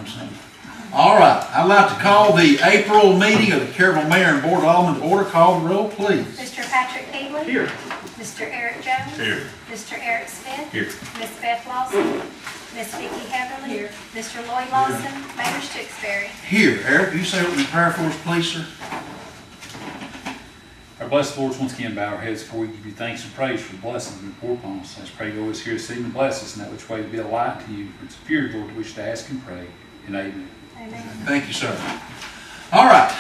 I'm saying. All right, I'd like to call the April meeting of the Caryville Mayor and Board of Aldermen to order. Call the roll, please. Mr. Patrick Keegley. Here. Mr. Eric Jones. Here. Mr. Eric Smith. Here. Miss Beth Lawson. Miss Vicki Heatherly. Here. Mr. Lloyd Lawson. Mayor Stixbury. Here. Eric, you say opening prayer for us, please, sir? Our blessed Lord, once again bow our heads before we give you thanks and praise for the blessings and pour upon us. I just pray you always hear us, see and bless us in that which way to be a light to you. It's a pure, Lord, we wish to ask and pray. And amen. Amen. Thank you, sir. All right,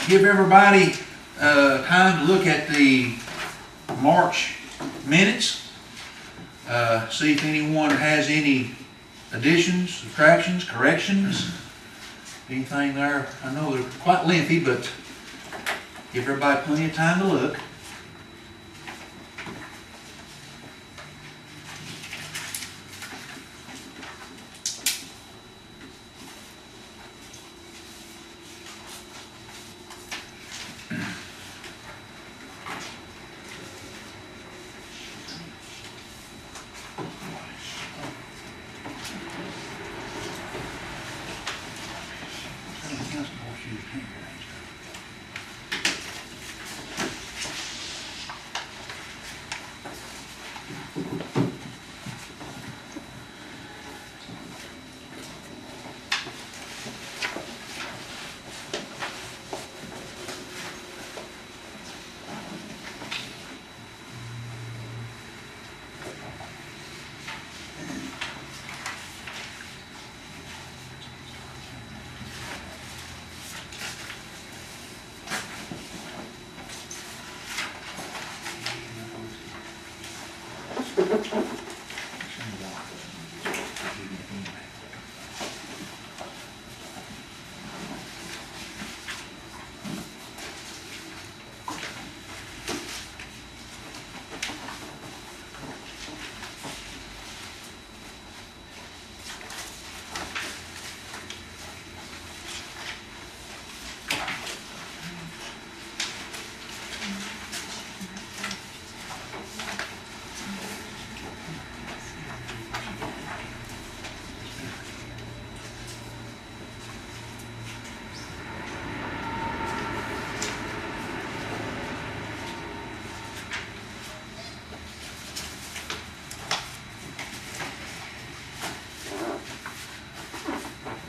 give everybody time to look at the March minutes. See if anyone has any additions, subtractions, corrections, anything there. I know they're quite lengthy, but give everybody plenty of time to look.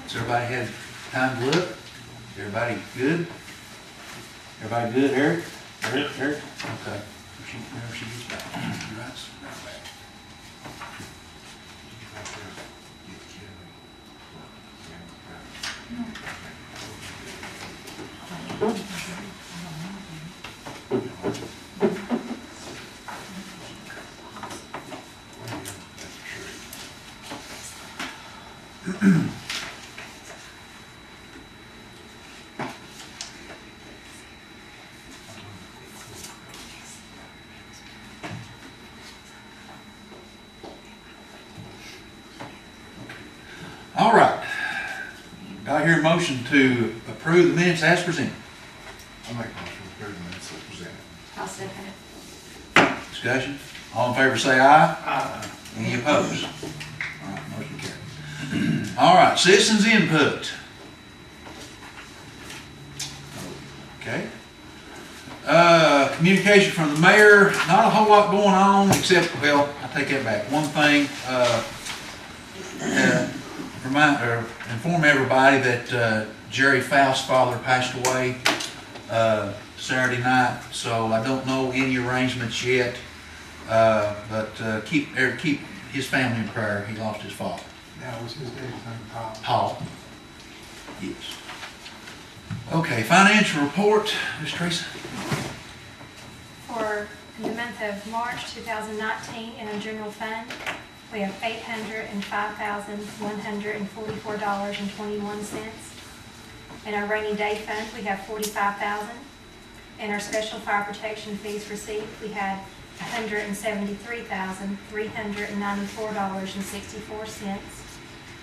Has everybody had time to look? Everybody good? Everybody good, Eric? Eric? Okay. Whenever she gets back. Right back. All right. Do I hear a motion to approve the minutes as presented? I'll make a motion to approve the minutes as presented. I'll second it. Discussion? All in favor say aye. Aye. Any opposed? All right, motion carried. All right, citizens input. Okay. Communication from the mayor, not a whole lot going on except, well, I take that back. One thing, inform everybody that Jerry Faust's father passed away Saturday night, so I don't know any arrangements yet, but keep his family in prayer. He lost his father. Now, was his dad's name Paul? Paul. Yes. Okay, financial report, Ms. Teresa. For the month of March 2019 in our general fund, we have $805,144.21. In our rainy day fund, we have $45,000. In our special fire protection fees received, we had $173,394.64.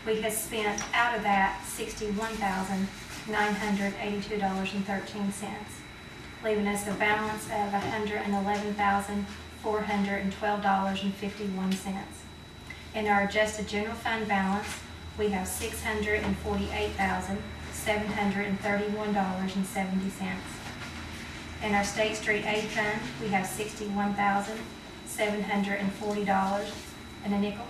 We have spent out of that $61,982.13, leaving us a balance of $111,412.51. In our adjusted general fund balance, we have $648,731.70. In our State Street Aid Fund, we have $61,740 and a nickel.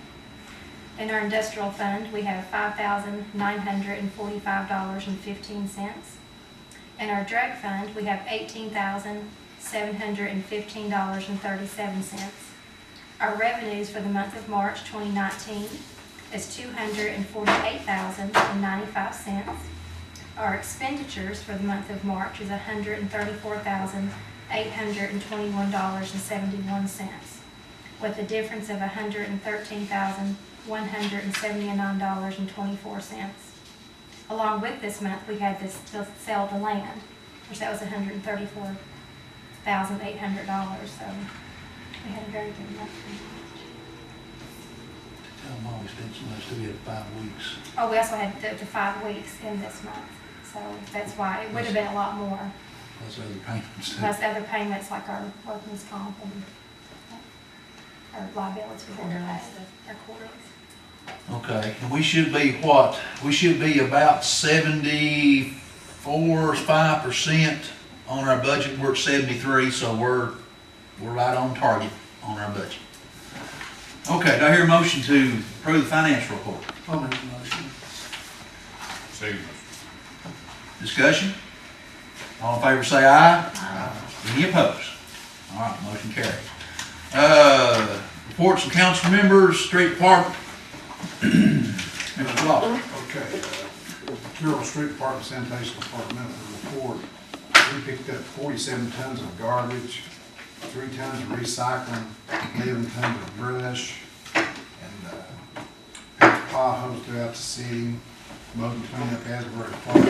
In our Industrial Fund, we have $5,945.15. In our Drug Fund, we have $18,715.37. Our revenues for the month of March 2019 is $248,095. Our expenditures for the month of March is $134,821.71, with a difference of $113,179.24. Along with this month, we had the sale of the land, which that was $134,800, so we had a very good month. Tell them all we spent so much to get 5 weeks. Oh, we also had the 5 weeks in this month, so that's why it would have been a lot more. Plus other payments. Plus other payments like our workman's comp and our liabilities we had our quarterlies. Okay, and we should be what? We should be about 74.5% on our budget. We're at 73, so we're right on target on our budget. Okay, do I hear a motion to approve the financial report? I'll make the motion. Second. Discussion? All in favor say aye. Aye. Any opposed? All right, motion carried. Reports from council members, street department. Mr. Block. Okay, Carroll Street Department Sanitation Department report. We picked up 47 tons of garbage, 3 tons of recycling, 11 tons of brush, and potholes throughout the city, mowed and cleaned up Asbury Park,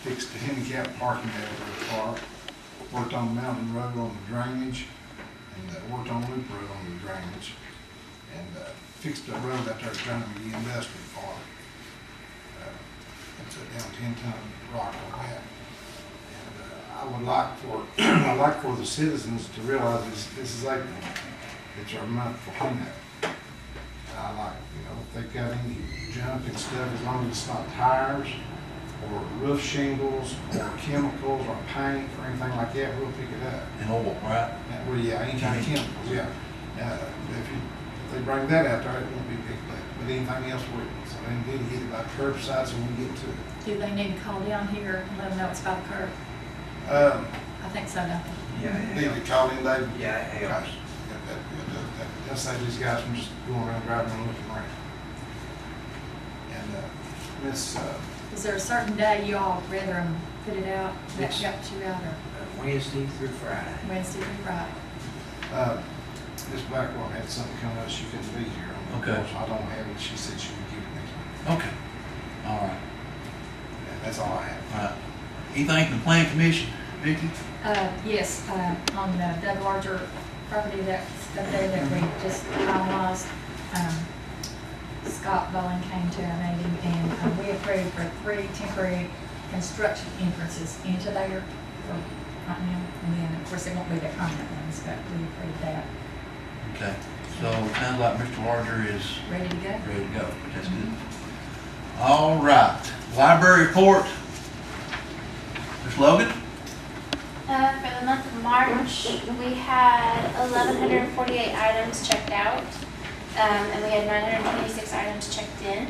fixed the handicap parking at Asbury Park, worked on Mountain Road on the drainage, and worked on Loop Road on the drainage, and fixed the road out there trying to be industrial park. It's down 10 ton rock on that. And I would like for I'd like for the citizens to realize this is April. It's our month for cleanup. I like, if they've got any junk and stuff, as long as it's not tires or roof shingles or chemicals or paint or anything like that, we'll pick it up. And oil, right? Well, yeah, any kind of chemicals, yeah. If they bring that out there, it won't be picked up. But anything else, we so they need to get it by curbside so we can get to it. Do they need to call down here and let them know it's by the curb? I think so, don't they? Need to call in, David? Yeah, it helps. That's save these guys from just going around driving and looking around. And Miss, Is there a certain day you all would rather them put it out, that Yes. helps you out, or Wednesday through Friday. Wednesday through Friday? Miss Blackwell had something come up, she couldn't be here. Okay. I don't have it, she said she would give it next week. Okay. All right. And that's all I have. All right. Anything from the plan commission, Vicki? Yes, on the larger property that's up there that we just finalized, Scott Bowen came to our meeting and we approved for 3 temporary construction entrances into there for right now. And then, of course, it won't be the permanent ones, but we approved that. Okay. So it sounds like Mr. Larger is Ready to go? ready to go. That's good. All right. Library report. Ms. Logan? For the month of March, we had 1,148 items checked out, and we had 926 items checked in.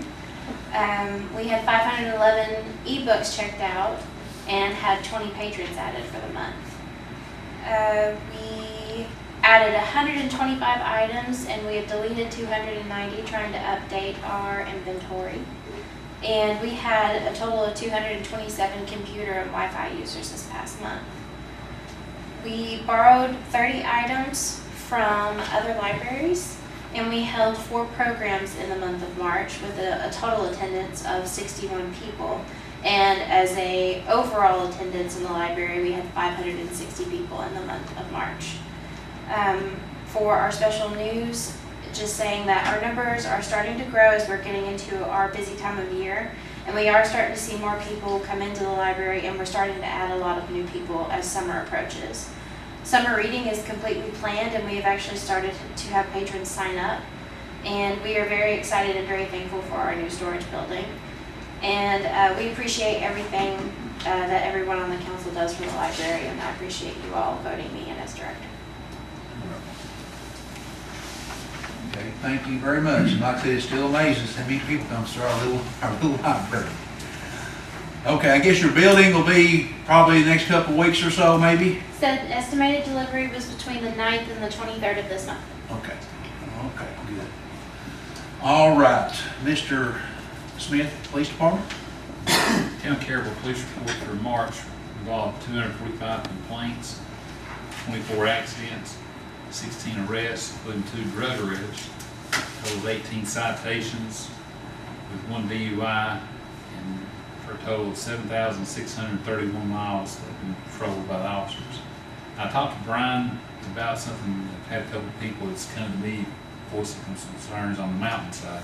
We had 511 ebooks checked out and had 20 patrons added for the month. We added 125 items and we have deleted 290, trying to update our inventory. And we had a total of 227 computer and Wi-Fi users this past month. We borrowed 30 items from other libraries, and we held 4 programs in the month of March with a total attendance of 61 people. And as a overall attendance in the library, we had 560 people in the month of March. For our special news, just saying that our numbers are starting to grow as we're getting into our busy time of year, and we are starting to see more people come into the library, and we're starting to add a lot of new people as summer approaches. Summer reading is completely planned, and we have actually started to have patrons sign up. And we are very excited and very thankful for our new storage building. And we appreciate everything that everyone on the council does for the library, and I appreciate you all voting me in as director. Okay, thank you very much. And like I said, it still amazes us how many people comes to our little library. Okay, I guess your building will be probably the next couple of weeks or so, maybe? Said estimated delivery was between the 9th and the 23rd of this month. Okay, okay, good. All right, Mr. Smith, Police Department? Town Caryville Police Report for March involved 245 complaints, 24 accidents, 16 arrests, including 2 drug arrests, total of 18 citations with 1 DUI, and for a total of 7,631 miles that have been patrolled by the officers. I talked to Brian about something. I've had a couple of people that's come to me voicing some concerns on the mountainside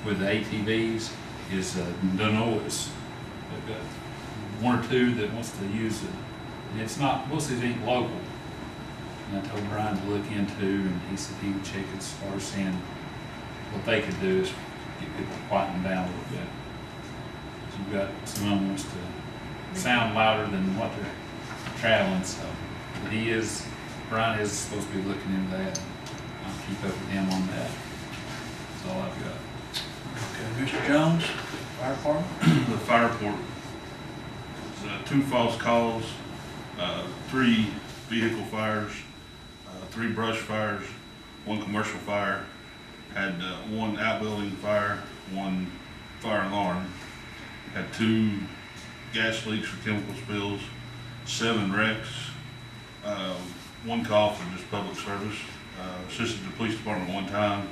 with the ATVs. Is the noise. They've got 1 or 2 that wants to use it. And it's not, most of these ain't local. And I told Brian to look into, and he said he would check as far as seeing what they could do is get people to quieten down a little bit. So you've got someone who wants to sound louder than what they're traveling, so. But Brian is supposed to be looking into that. I'll keep up with him on that. That's all I've got. Okay, Mr. Jones, Fire Department? The fire report was 2 false calls, 3 vehicle fires, 3 brush fires, 1 commercial fire, had 1 outbuilding fire, 1 fire alarm, had 2 gas leaks for chemical spills, 7 wrecks, 1 call for just public service, assisted the police department 1 time,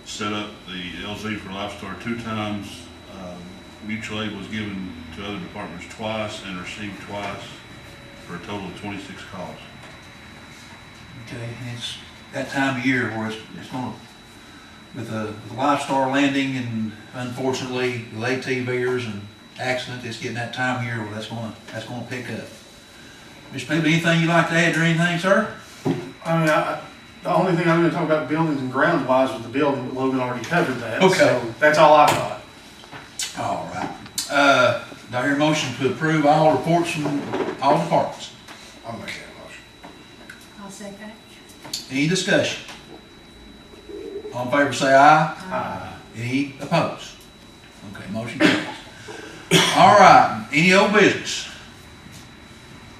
set up the LZ for Lifestar 2 times. Mutual aid was given to other departments twice and received twice for a total of 26 calls. Okay, and it's that time of year where it's going to, with the Lifestar landing and unfortunately the ATVers and accidents, it's getting that time of year where that's going to pick up. Mr. Peeble, anything you'd like to add or anything, sir? I mean, the only thing I'm gonna talk about buildings and grounds wise was the building, but Logan already covered that. Okay. So that's all I've got. All right. Do I hear a motion to approve all reports from all departments? I'll make that motion. I'll second it. Any discussion? All in favor say aye. Aye. Any opposed? Okay, motion carries. All right, any old business?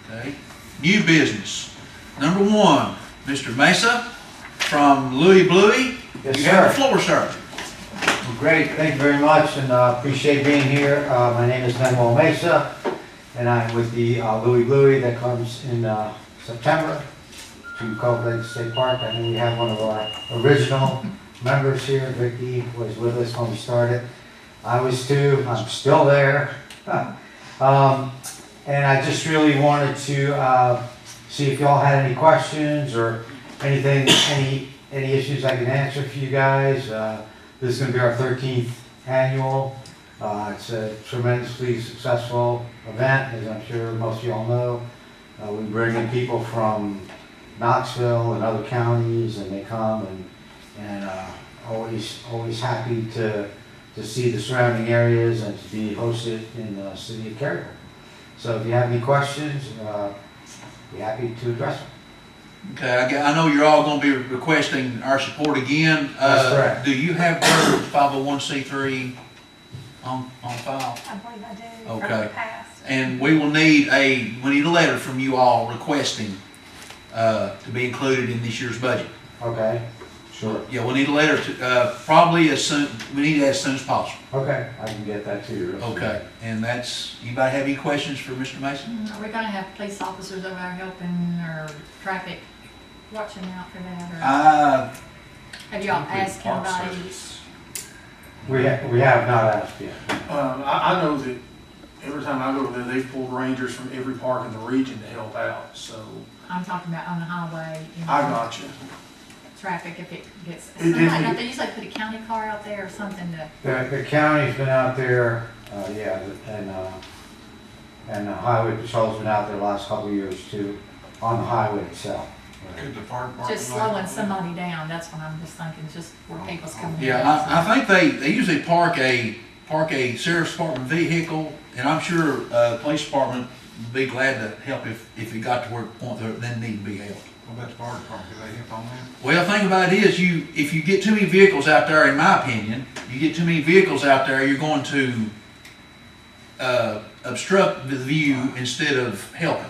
Okay, new business. Number 1, Mr. Mesa from Louis Bluey. Yes, You have the sir. floor, sir. Well, great, thank you very much, and appreciate being here. My name is Manuel Mesa, and I'm with the Louis Bluey that comes in September to cultivate State Park. I know we have one of our original members here. Vicky was with us when we started. I was too. I'm still there. And I just really wanted to see if y'all had any questions or anything, any issues I can answer for you guys. This is going to be our 13th annual. It's a tremendously successful event, as I'm sure most of y'all know. We bring in people from Knoxville and other counties, and they come and always happy to see the surrounding areas and to be hosted in the city of Caryville. So if you have any questions, be happy to address them. Okay, I know you're all going to be requesting our support again. That's correct. Do you have their 501c3 on file? I believe I do. Okay. From the past. And we need a letter from you all requesting to be included in this year's budget. Okay, sure. Yeah, we need a letter to, probably we need it as soon as possible. Okay, I can get that to you. Okay, and anybody have any questions for Mr. Mason? Are we gonna have police officers over there helping or traffic watching out for that? Or have y'all asked Park anybody? service. We have not asked yet. I know that every time I go over there, they've pulled rangers from every park in the region to help out, so I'm talking about on the highway. You know, I got you. Traffic if it gets, It- somebody, don't they usually put a county car out there or something to, The county's been out there, yeah, and the highway patrol's been out there the last couple of years too, on the highway itself. Could the fire department? Just slowing somebody down, that's what I'm just thinking, just where people's coming in. Yeah, I think they usually park a sheriff's department vehicle, and I'm sure, police department would be glad to help if it got to where the point that they need to be helped. What about the fire department? Could they help on that? Well, the thing about it is, if you get too many vehicles out there, in my opinion, you get too many vehicles out there, you're going to obstruct the view instead of helping.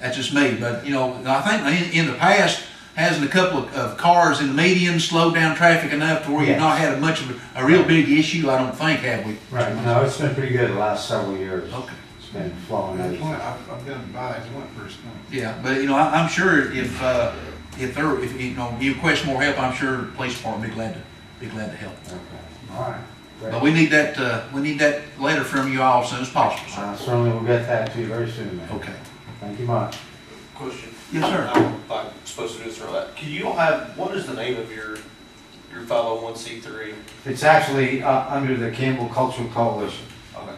That's just me, but, you know, I think in the past, hasn't a couple of cars in the median slowed down traffic enough to where you've not had much of a real big issue? I don't think, have we? Right, no, it's been pretty good the last several years. Okay. It's been flowing. I've been by, it went pretty smooth. Yeah, but, you know, I'm sure if you know, you request more help, I'm sure the police department will be glad to help. Okay, all right. Great. But we need that letter from you all as soon as possible, sir. Certainly will get that to you very soon, man. Okay. Thank you much. Question. Yes, sir. I don't know if I'm supposed to do this or not. Can you all have, what is the name of your 501c3? It's actually under the Campbell Cultural Coalition. Okay.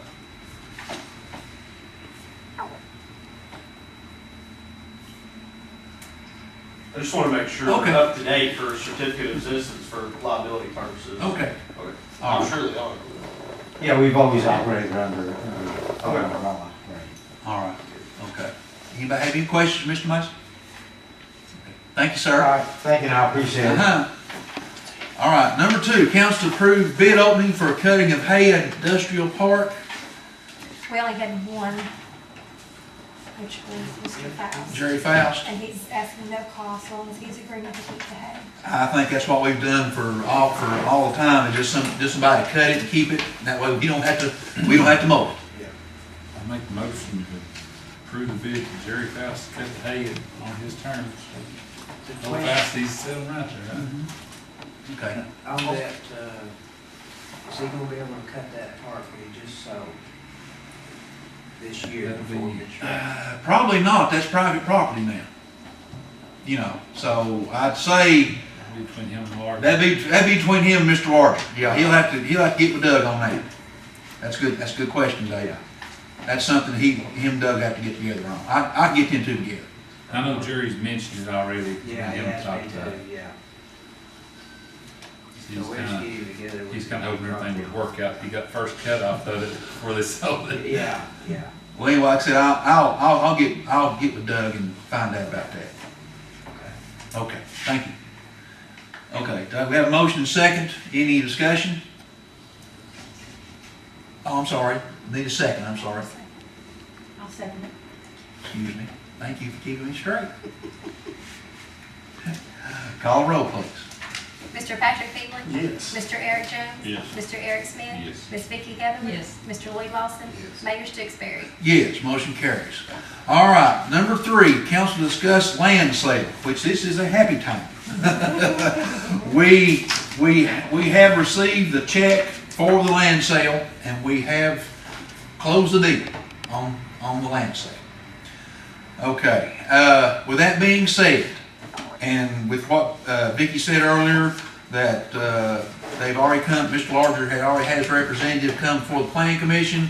I just want to make sure Okay. we're up to date for certificate of existence for liability purposes. Okay. Okay. All I'm right. sure they are. Yeah, we've always operated under umbrella. All right. Okay. Anybody have any questions, Mr. Mason? Thank you, All sir. right, thank you, I appreciate it. All right, number 2, council to approve bid opening for cutting of hay at Industrial Park. We only had one, which was Mr. Faust. Jerry Faust. And he's asking no cost, as long as he's agreeing to keep the hay. I think that's what we've done for all the time, is just somebody cut it and keep it. That way we don't have to mow it. I make the motion to approve the bid to Jerry Faust to cut the hay on his terms. How fast he's selling right there, huh? Okay. On that, is he gonna be able to cut that part that he just sold this year That'd before be- it's right? Probably not. That's private property now. You know, so I'd say Between him and Larry. that'd be between him and Mr. Larger. Yeah, he'll have to get with Doug on that. That's good. That's a good question, Dave. That's something him and Doug have to get together on. I can get them two together. I know Jerry's mentioned it already. Yeah, Him he asked talked me about it. to, yeah. He's So we'll just kind get him together. of, he's kind of hoping everything would work out. He got first cut off of it before they sold it. Yeah, yeah. Well, anyway, like I said, I'll get with Doug and find out about that. Okay. Okay, thank you. Okay, Doug, we have a motion and second. Any discussion? Oh, I'm sorry. Need a second, I'm sorry. I'll second it. Excuse me. Thank you for keeping me straight. Call the roll, please. Mr. Patrick Fiedler? Yes. Mr. Eric Jones? Yes. Mr. Eric Smith? Yes. Miss Vicki Heatherly? Yes. Mr. Lee Lawson? Yes. Mayor Stixberry? Yes, motion carries. All right, number 3, council discuss land sale, which this is a happy time. We have received the check for the land sale, and we have closed the deal on the land sale. Okay, with that being said, and with what Vicki said earlier, that they've already come, Mr. Larger had already had his representative come before the planning commission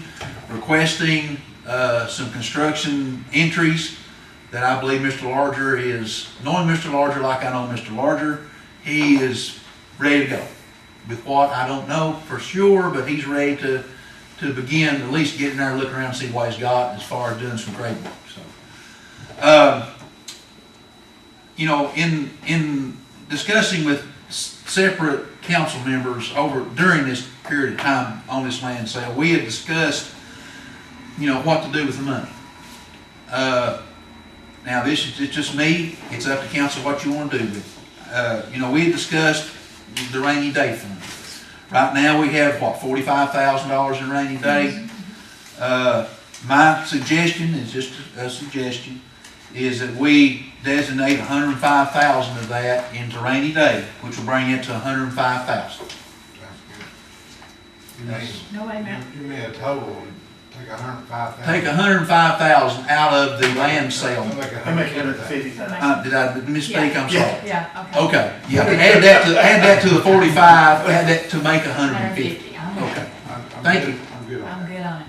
requesting some construction entries that I believe Mr. Larger is, knowing Mr. Larger like I know Mr. Larger, he is ready to go. With what, I don't know for sure, but he's ready to begin at least getting there, looking around, see what he's got as far as doing some grade work. So, you know, in discussing with separate council members during this period of time on this land sale, we had discussed, you know, what to do with the money. Now, it's just me. It's up to council what you want to do with it. You know, we had discussed the rainy day fund. Right now, we have, what, $45,000 in rainy day? My suggestion is just a suggestion, is that we designate $105,000 of that into rainy day, which will bring it to $105,000. That's good. No way, man. You mean a total, take $105,000. Take $105,000 out of the land sale. I make $150,000. Did I misspeak? I'm sorry. Yeah, okay. Okay, yeah, add that to the 45, add that to make 150. $150. Okay, thank you. I'm good on I'm that. good on it.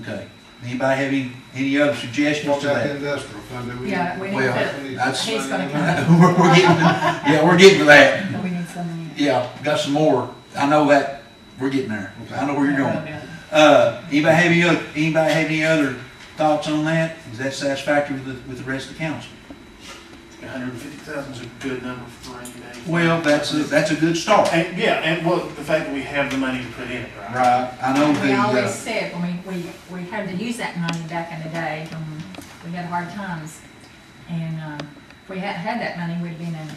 Okay. Anybody have any other suggestions What to about the that? industrial fund? Do we Yeah, we need Well, to, that's- he's gonna come in, We're getting to that. but we need some in. Yeah, got some more. I know that, we're getting there. I know where you're going. Anybody have any other thoughts on that? Is that satisfactory with the rest of the council? 150,000 is a good number for rainy day. Well, that's a good start. And, yeah, and well, the fact that we have the money to put in it, right? Right, I know We always the, said, when we had to use that money back in the day, when we had hard times. And, if we hadn't had that money, we'd been in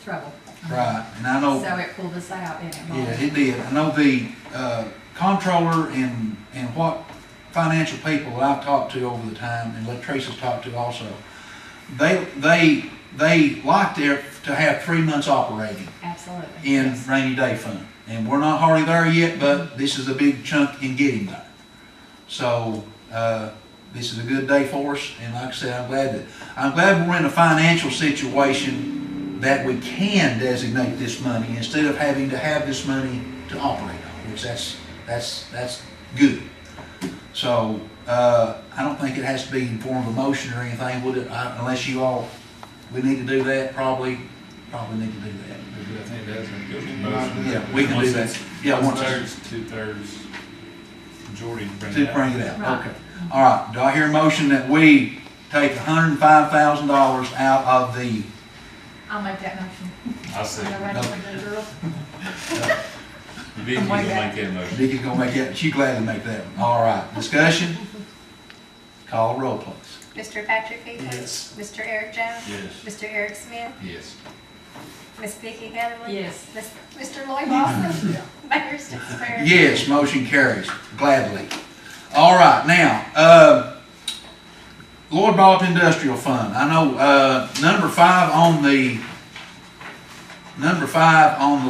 trouble. right, and I know. So it pulled us out, didn't it? Yeah, it did. I know the comptroller and what financial people that I've talked to over the time, and let Tracy's talked to also, they like to have 3 months operating Absolutely. in Yes. rainy day fund. And we're not hardly there yet, but this is a big chunk in getting there. So, this is a good day for us, and like I said, I'm glad we're in a financial situation that we can designate this money instead of having to have this money to operate on, which that's good. So, I don't think it has to be in form of a motion or anything, would it? Unless you all, we need to do that, probably need to do that. I think that's going to go to motion. Yeah, we can do that. Yeah, once it's- 2/3, majority to bring to it out. bring it out, Right. okay. All right, do I hear a motion that we take $105,000 out of the, I'll make that motion. I see. Am I right, No. little girl? Vicky's gonna make that motion. Vicky's gonna make that, she gladly make that one. All right, discussion? Call a roll, please. Mr. Patrick Beasley? Yes. Mr. Eric Jones? Yes. Mr. Eric Smith? Yes. Miss Vicki Heatherly? Yes. Mr. Lloyd Boston? Mayor Stinsberry? Yes, motion carries gladly. All right, now, Lord Balt Industrial Fund. I know, number 5 on the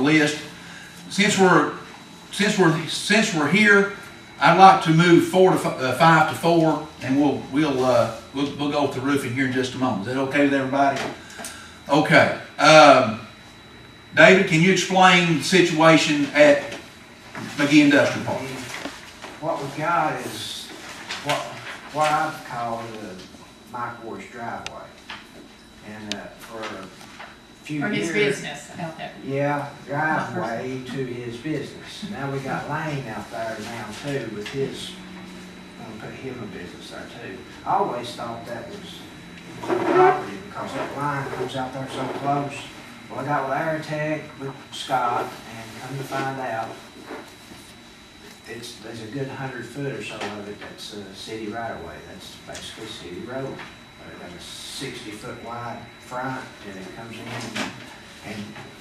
list. Since we're here, I'd like to move 5 to 4, and we'll go with the roofing here in just a moment. Is that okay with everybody? Okay. David, can you explain the situation at McGee Industrial Park? What we've got is what I've called Mike Ward's driveway. And for a few For years. his business out there. Yeah, driveway to his business. Now we got Lane out there now too with his, I'm gonna put him in business there too. I always thought that was property because that line comes out there so close. Well, I got with Aerotech with Scott and come to find out, there's a good 100 foot or so of it that's city right of way. That's basically city road. Got a 60 foot wide front and it comes in and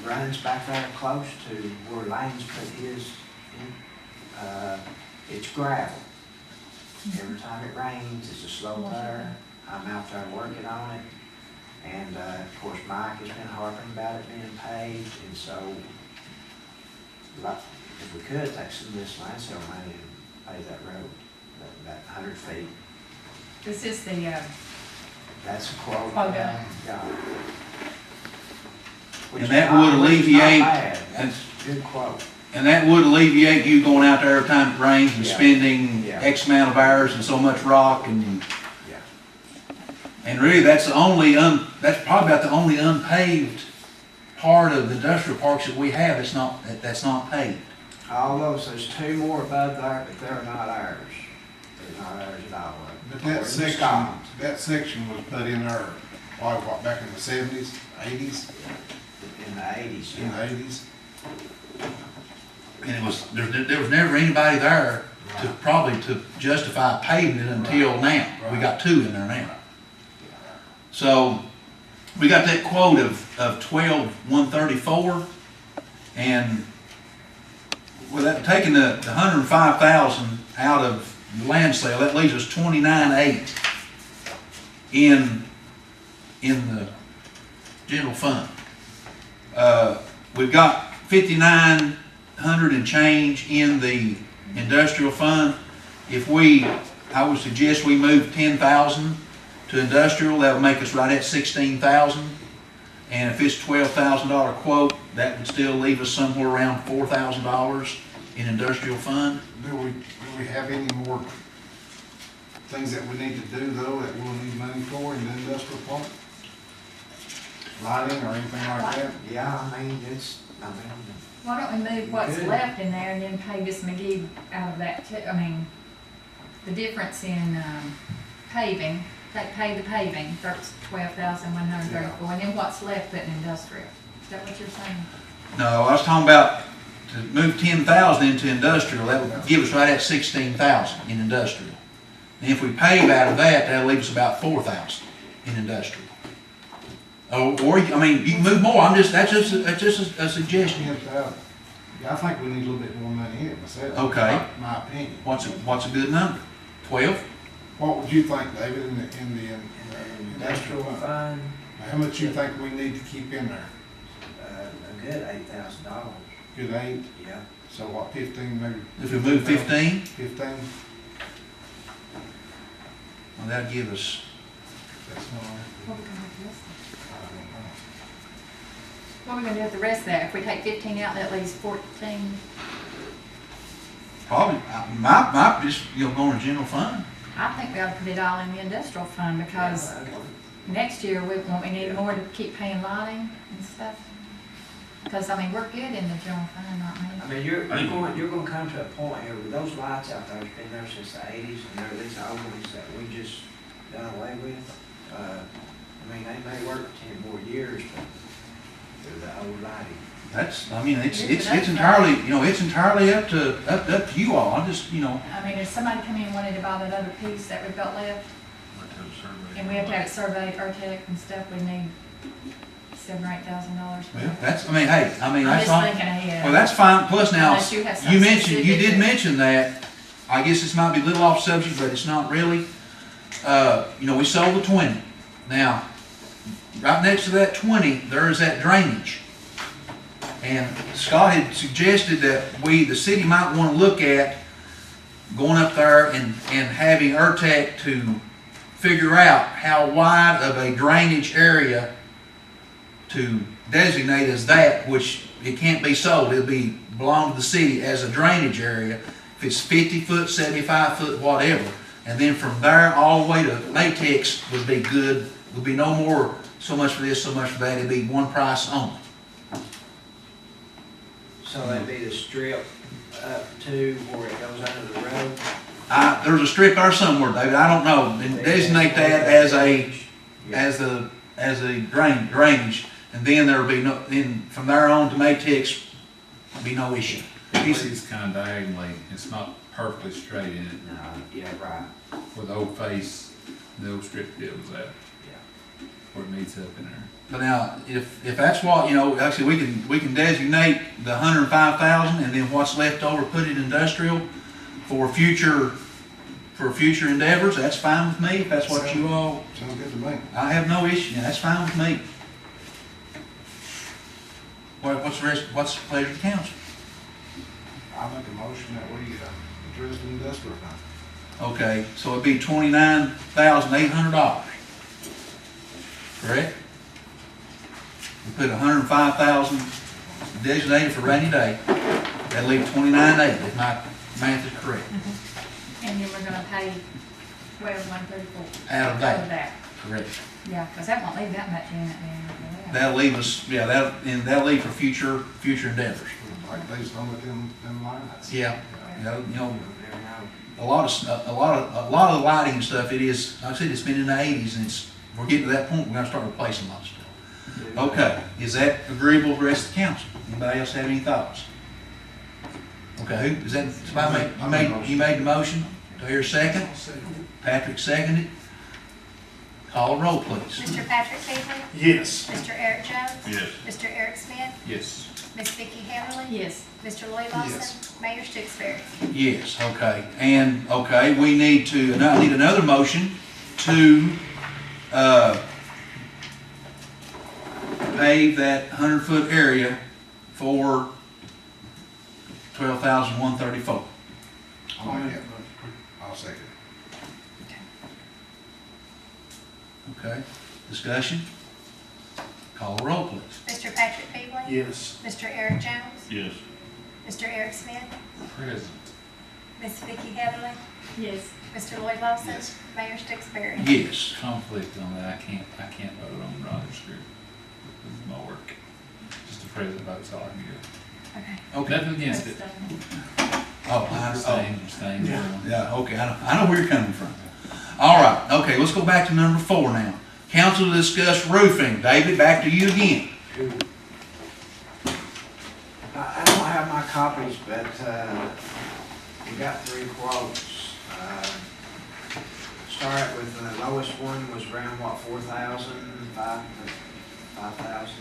runs back there close to where Lane's put his in. It's gravel. Every time it rains, it's a slope there. I'm out there working on it. And of course, Mike has been harping about it being paved, and so if we could take some of this land sale money and pave that road, that 100 feet. This is the, That's a quote. Oh, yeah. Got it. Which And is that not- would which is not alleviate- bad. That's a good quote. And that would alleviate you going out there every time it rains and Yeah. spending Yeah. X amount of hours and so much rock and, Yeah. and really that's that's probably about the only unpaved part of the industrial parks that we have that's not paved. All those, there's 2 more above there, but they're not ours. They're not ours at all. But According that to section, Scott. was put in there, what, back in the 70s, 80s, In the 80s. in the 80s? And there was never anybody there to justify paving it until now. We got 2 in there now. So we got that quote of 12,134, and without taking the 105,000 out of the land sale, that leaves us 29,800 in the general fund. We've got 5,900 and change in the industrial fund. I would suggest we move 10,000 to industrial. That would make us right at 16,000. And if it's $12,000 quote, that would still leave us somewhere around $4,000 in industrial fund. Do we have any more things that we need to do though, that we'll need money for in the industrial park? Lighting or anything like that? Yeah, I mean, Why don't we move what's Good. left in there and then pay Miss McGee out of that too? I mean, the difference in paving, pay the paving, that's $12,134, and then what's left in industrial? Is that what you're saying? No, I was talking about to move 10,000 into industrial, that would give us right at 16,000 in industrial. And if we pave out of that, that'll leave us about 4,000 in industrial. Or, I mean, you can move more, that's just a suggestion. Yeah, I think we need a little bit more money in it myself. Okay. My opinion. What's a good number? 12? What would you think, David, in the industrial fund, how much you think we need to keep in there? a good $8,000. Good 8? Yeah. So what, 15 maybe? If we move 15, 15? well, that'd give us, That's not, What are we gonna do with the rest of I don't know. that? What are we gonna do with the rest of that? If we take 15 out, that leaves 14. probably, my, just, going to general fund. I think we ought to put it all in the industrial fund because next year we need more to keep paying lighting and stuff. Because, I mean, we're good in the general fund, aren't we? I mean, you're going to come to a point here where those lights out there have been there since the 80s, and they're these old ones that we just done away with. I mean, they may work 10 more years, but they're the old lighting. That's, I mean, it's entirely, it's entirely up to you all. I just, I mean, if somebody come in and wanted to buy that other piece that we've got left, and we have to have it surveyed, Artec and stuff, we need $7,000 or $8,000. well, that's, I mean, hey, I'm that's just all. thinking ahead. Well, that's fine. Plus now, Unless you have you something mentioned, you specific did that- mention that, I guess this might be a little off subject, but it's not really. We sold the 20. Now, right next to that 20, there is that drainage. And Scott had suggested that the city might want to look at going up there and having Artec to figure out how wide of a drainage area to designate as that, which it can't be sold. It'll belong to the city as a drainage area. If it's 50 foot, 75 foot, whatever. And then from there all the way to latex would be good. Would be no more so much for this, so much for that. It'd be one price only. So that'd be the strip up to where it goes under the road. There's a strip there somewhere, David. I don't know. And designate that as a drainage, and then there'll be no. Then from there on to Matex, be no issue. It's kind of diagonally, it's not perfectly straight in it, No, yeah, right. where the old face, the old strip deal was at, Yeah. where it meets up in there. But now, if that's what, actually we can designate the 105,000 and then what's left over, put it industrial for future endeavors. That's fine with me. If that's what you all, Sounds good to me. I have no issue. That's fine with me. What's the pleasure of the council? I make a motion that we address the industrial fund. Okay, so it'd be $29,800. Correct? We put 105,000 designated for rainy day. That'll leave 29,800 if my math is correct. And then we're gonna pay $12,134. Out of that. Correct. Yeah, because that won't leave that much in it then. after that. That'll leave us, that'll leave for future endeavors. Like they just don't let them lines. Yeah. Never know. A lot of the lighting and stuff, it is, like I said, it's been in the 80s and we're getting to that point, we're gonna start replacing a lot of stuff. Okay, is that agreeable with the rest of the council? Anybody else have any thoughts? Okay, is that, you made the motion? Do I hear a second? Patrick seconded. Call a roll, please. Mr. Patrick Beasley? Yes. Mr. Eric Jones? Yes. Mr. Eric Smith? Yes. Miss Vicki Heatherly? Yes. Mr. Lloyd Lawson? Yes. Mayor Stooksbury? Yes, okay. And, okay, we need another motion to, pave that 100-foot area for $12,134. I'll make that motion. I'll second it. Okay, discussion? Call a roll, please. Mr. Patrick Beasley? Yes. Mr. Eric Jones? Yes. Mr. Eric Smith? Present. Miss Vicki Heatherly? Yes. Mr. Lloyd Lawson? Yes. Mayor Stixberry? Yes. Conflict on that, I can't vote on Rogers Group. This is my work. Just the president votes all I can get. Okay. Okay. Nothing against it. Abstain. Yeah, okay, I know where you're coming from. All right, okay, let's go back to number 4 now. Council to discuss roofing. David, back to you again. I don't have my copies, but, we got 3 quotes. Start with the lowest one was around, what, 4,000, 5,000?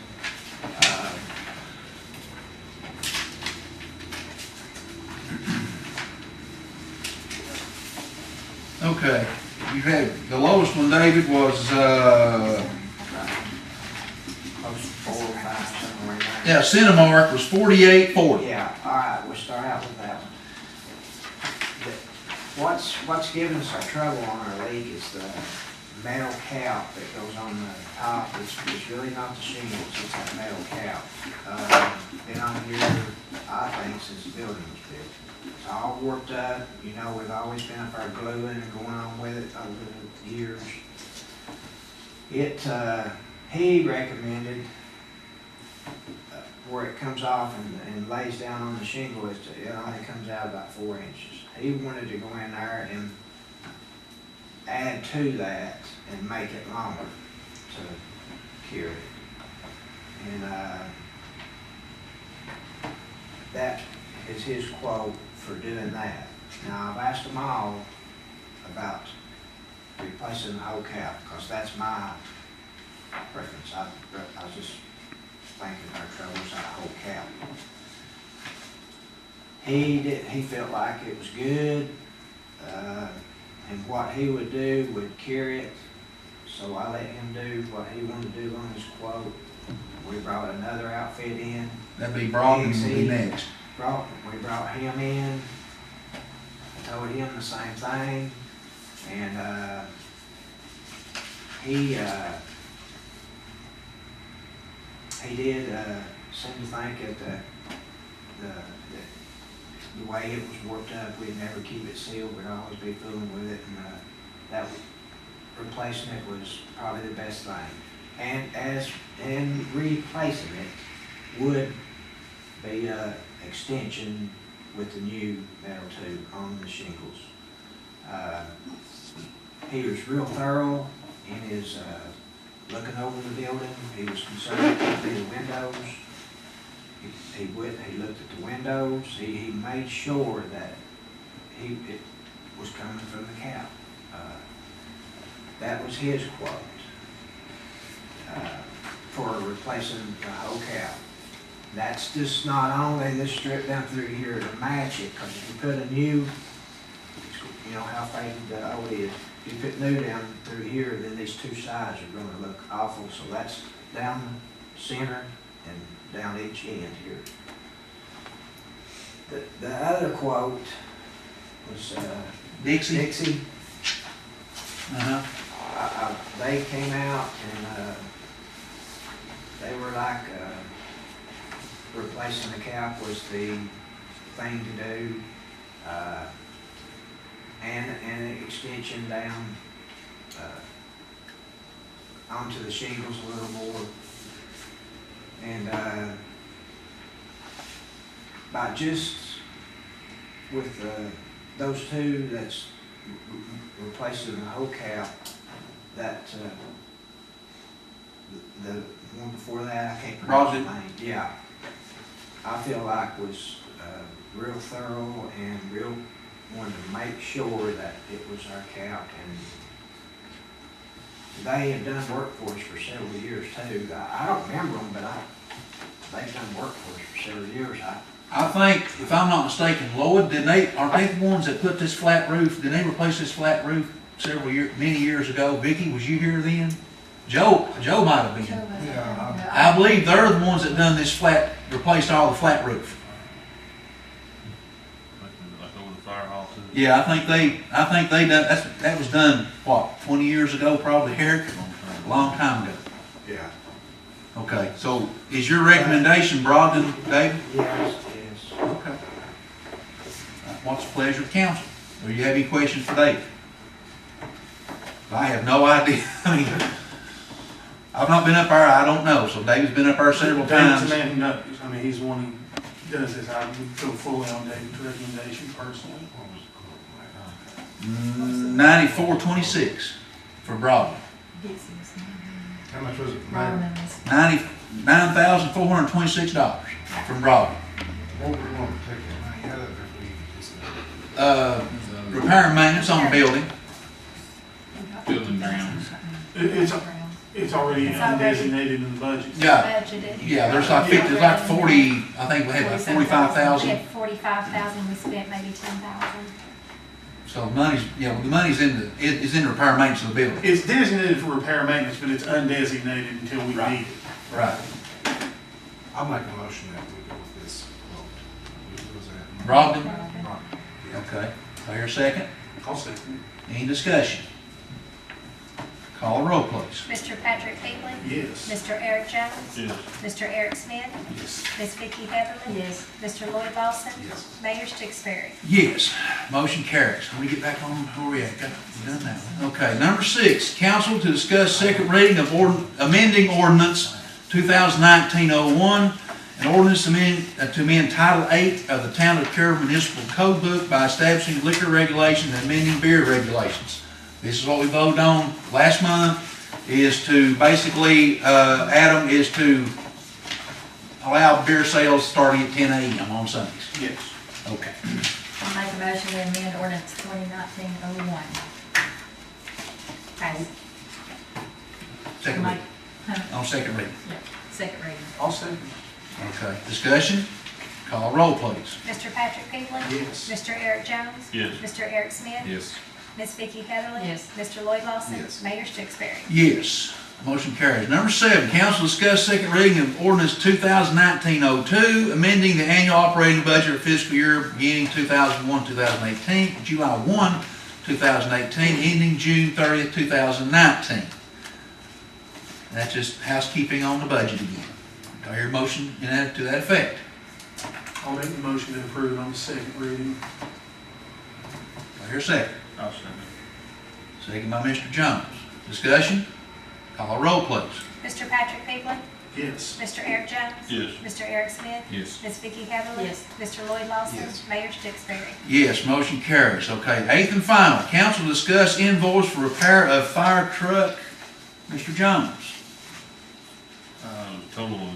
Okay, you had, the lowest one, David, was, Close to 4 or 5, somewhere in there. yeah, Cinemark was $48.40. Yeah, all right, we'll start out with that one. What's giving us our trouble on our leak is the metal cap that goes on the top. It's really not the shingles, it's that metal cap. Been on here, I think, since the building was built. It's all warped up, you know, we've always been up our gluing and going on with it over the years. He recommended where it comes off and lays down on the shingle, it only comes out about 4 inches. He wanted to go in there and add to that and make it longer to cure it. And that is his quote for doing that. Now, I've asked them all about replacing the whole cap, because that's my preference. I was just thinking our troubles that whole cap. He felt like it was good, and what he would do would cure it. So I let him do what he wanted to do on his quote. We brought another outfit in. That'd be Brogdon would be next. We brought him in, told him the same thing, and he did seem to think that the way it was worked up, we'd never keep it sealed, we'd always be fooling with it, and that replacing it was probably the best thing. And replacing it would be an extension with the new metal tube on the shingles. He was real thorough in his looking over the building. He was concerned with the windows. He looked at the windows. He made sure that it was coming from the cap. That was his quote for replacing the whole cap. That's just not only this strip down through here to match it, because if you put a new, you know how faded the old is, if you put new down through here, then these two sides are going to look awful. So that's down the center and down each end here. The other quote was Dixie. They came out and they were like replacing the cap was the thing to do, and an extension down onto the shingles a little more, and by just with those two, that's replacing the whole cap. That the one before that, I can't pronounce the name. Yeah, I feel like was real thorough and real wanted to make sure that it was our cap, and they have done work for us for several years too. I don't remember them, but they've done work for us for several years. I think, if I'm not mistaken, Lloyd, aren't they the ones that put this flat roof, did they replace this flat roof many years ago? Vicky, was you here then? Joe might have been. Yeah, I believe they're the ones that done this replaced all the flat roof. Like over the fire hall too. Yeah, I think they done, that was done, what, 20 years ago probably, Eric? A long time ago. Yeah. Okay, so is your recommendation Brogdon, David? Yes. Okay. What's the pleasure of council? Do you have any questions for Dave? I have no idea. I mean, I've not been up there, I don't know, so David's been up there several David's times. the man who knows. I mean, he's the one who does this. I would go fully on David's recommendation personally. 9426 for Broadway. How much was it? $99,426 from Broadway. What were we gonna take that money out of if we, Repair and maintenance on the building. Building grounds. It's already It's already- designated in the budget. Yeah, Budgeted. yeah, there's like 50, there's like 40, I think we had like We 45,000. had 45,000, we spent maybe 10,000. So money's, the money's is in repair and maintenance of the building. It's designated for repair and maintenance, but it's undesignated until we Right. need it. Right. I'll make a motion that we go with this vote. What was that? Brogdon? Brogdon. Okay. Do I hear a second? I'll second Any discussion? Call the roll, please. Mr. Patrick Peebly? it. Yes. Mr. Eric Jones? Yes. Mr. Eric Smith? Yes. Ms. Vicki Heatherly? Yes. Mr. Lloyd Lawson? Yes. Mayor Stixberry? Yes, motion carries. Let me get back on where we at. Got it done now. Okay, number 6, council to discuss second reading of amending ordinance 2019-01, an ordinance to amend Title 8 of the Town of Caryville Municipal Code Book by establishing liquor regulations and amending beer regulations. This is what we voted on last month, is to basically, Adam, is to allow beer sales starting at 10 a.m. on Sundays. Yes. Okay. I'll make a motion to amend ordinance 2019-01. Pass. Second reading. Huh? On second reading. Yep, second reading. I'll second. Okay. Discussion? Call roll, please. Mr. Patrick Peebly? Yes. Mr. Eric Jones? Yes. Mr. Eric Smith? Yes. Ms. Vicki Heatherly? Yes. Mr. Lloyd Lawson? Yes. Mayor Stixberry? Yes. Motion carries. Number 7, council discuss second reading of ordinance 2019-02, amending the annual operating budget for fiscal year beginning 2001-2018, July 1, 2018, ending June 30th, 2019. That's just housekeeping on the budget again. Do I hear a motion to that effect? I'll make the motion to approve it on the second reading. Do I hear a second? I'll second. Second by Mr. Jones. Discussion? Call a roll, please. Mr. Patrick Peebly? Yes. Mr. Eric Jones? Yes. Mr. Eric Smith? Yes. Ms. Vicki Heatherly? Yes. Mr. Lloyd Lawson? Yes. Mayor Stixberry? Yes, motion carries. Okay, 8th and final, council discuss invoice for repair of fire truck. Mr. Jones. Total of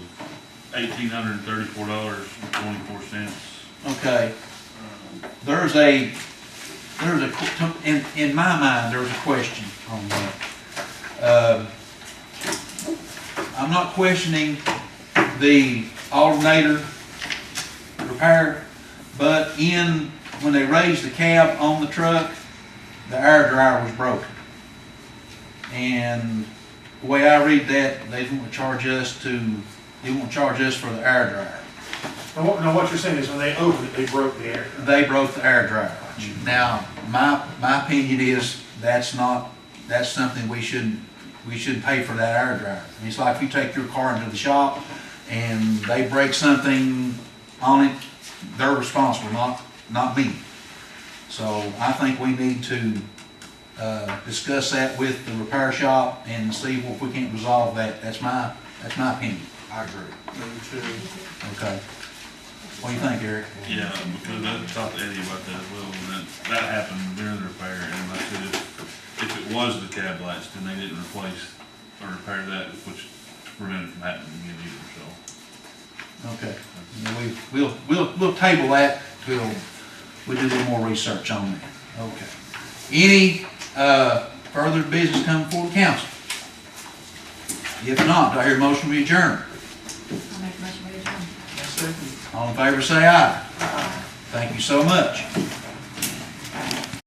$1,834.24. Okay, in my mind, there's a question on that. I'm not questioning the alternator repair, but when they raised the cab on the truck, the air dryer was broken. And the way I read that, they want to charge us for the air dryer. Now what you're saying is when they opened it, they broke the air. They broke the air dryer. Now, my opinion is that's something we shouldn't pay for that air dryer. I mean, it's like if you take your car into the shop and they break something on it, they're responsible, not me. So I think we need to discuss that with the repair shop and see if we can't resolve that. That's my opinion. I agree. Okay. What do you think, Eric? Yeah, because I talked to Eddie about that as well, and that happened during the repair, and I said if it was the cab lights, then they didn't replace or repair that, which prevented it from happening again either, so. Okay. We'll table that till we do a little more research on that. Okay. Any further business coming before the council? If not, do I hear a motion to adjourn? I'll make a motion to adjourn. Second. All in favor say aye. Thank you so much.